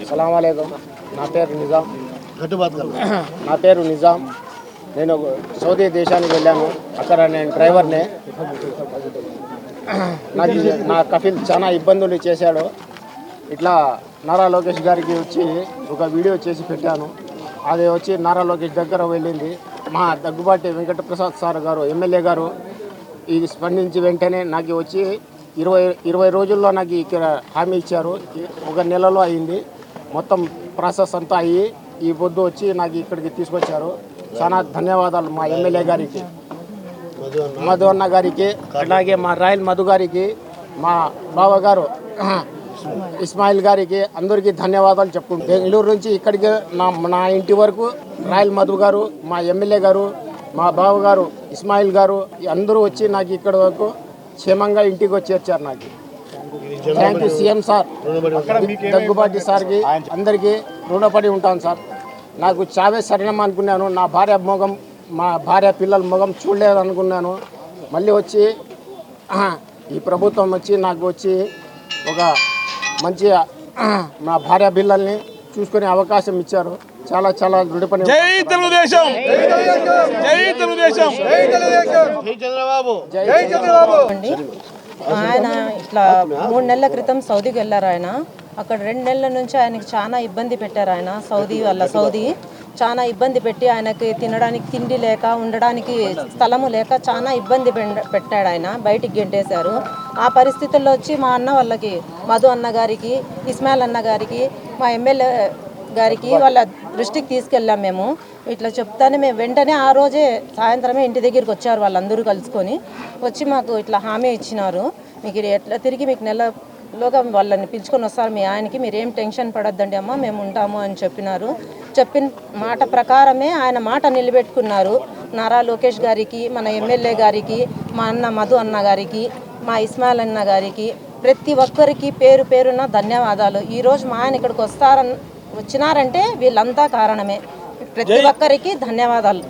సలాంవాలేకుం. నా పేరు నిజాం. నేను సౌదీ దేశానికి వెళ్ళాను. అక్కడ నేను డ్రైవర్ని. నా కఫిల్ చాలా ఇబ్బందులు చేశాడు. ఇట్లా నారా లోకేష్ గారికి వచ్చి ఒక వీడియో చేసి పెట్టాను. అది వచ్చి నారా లోకేష్ దగ్గర వెళ్ళింది. మా దగ్గుబాటి వెంకటప్రసాద్ సార్ గారు ఎమ్మెల్యే గారు ఇది స్పందించి వెంటనే నాకు వచ్చి 20 రోజుల్లో నాకు ఇక్కడ హామీ ఇచ్చారు. 1 నెలలో అయింది. మొత్తం ప్రాసెస్ అంతా అయ్యి ఈ పొద్దు వచ్చి నాకు ఇక్కడికి తీసుకొచ్చారు. చాలా ధన్యవాదాలు మా ఎమ్మెల్యే గారికి, మధు అన్న గారికి, అలాగే మా రాయల్ మధు గారికి, మా బావగారు ఇస్మాయిల్ గారికి, అందరికీ ధన్యవాదాలు చెప్పుకుంటాం. బెంగళూరు నుంచి ఇక్కడికి నా ఇంటి వరకు రాయల్ మధు గారు, మా ఎమ్మెల్యే గారు, మా బావగారు ఇస్మాయిల్ గారు అందరూ వచ్చి నాకు ఇక్కడ వరకు క్షేమంగా ఇంటికి వచ్చేర్చారు. నాకు thank you CM sir, Daggubati సార్కి అందరికీ రుణపడి ఉంటాను సార్. నాకు చావే శరణం అనుకున్నాను. నా భార్య మొగం, మా భార్య పిల్లల మొగం చూడలేదు అనుకున్నాను. మళ్ళీ వచ్చి ఈ ప్రభుత్వం వచ్చి నాకు వచ్చి ఒక మంచి మా భార్య పిల్లల్ని చూసుకునే అవకాశం ఇచ్చారు. చాలా చాలా దృఢపడి. జై తెలుగుదేశం, జై తెలుగుదేశం, జై తెలుగుదేశం, జై చంద్రబాబు, జై చంద్రబాబు. ఆయన ఇట్లా 3 నెలల క్రితం సౌదీకి వెళ్ళారు. ఆయన అక్కడ 2 నెలల నుంచి ఆయనకి చాలా ఇబ్బంది పెట్టారు. ఆయన సౌదీ చాలా ఇబ్బంది పెట్టి ఆయనకి తినడానికి తిండి లేక, ఉండడానికి స్థలము లేక చాలా ఇబ్బంది పెట్టాడు. ఆయన బయటికి గెంటేశారు. ఆ పరిస్థితుల్లో వచ్చి మా అన్న వాళ్ళకి, మధు అన్న గారికి, ఇస్మాయిల్ అన్న గారికి, మా ఎమ్మెల్యే గారికి వాళ్ళ దృష్టికి తీసుకెళ్ళాం. మేము ఇట్లా చెప్తానే మేము వెంటనే ఆ రోజే సాయంత్రమే ఇంటి దగ్గరికి వచ్చారు. వాళ్ళందరూ కలుసుకొని వచ్చి మాకు ఇట్లా హామీ ఇచ్చినారు. మీకు ఎట్లా తిరిగి మీకు నెలలోగా వాళ్ళని పిలుచుకొని వస్తారు మీ ఆయనకి, మీరేం టెన్షన్ పడొద్దండి అమ్మ, మేము ఉంటాము అని చెప్పినారు. చెప్పిన మాట ప్రకారమే ఆయన మాట నిలబెట్టుకున్నారు. నారా లోకేష్ గారికి, మన ఎమ్మెల్యే గారికి, మా అన్న మధు అన్న గారికి, మా ఇస్మాయిల్ అన్న గారికి, ప్రతి ఒక్కరికి పేరు పేరున ధన్యవాదాలు. ఈరోజు మా ఆయన ఇక్కడికి వచ్చినారంటే వీళ్ళంతా కారణమే. ప్రతి ఒక్కరికి ధన్యవాదాలు.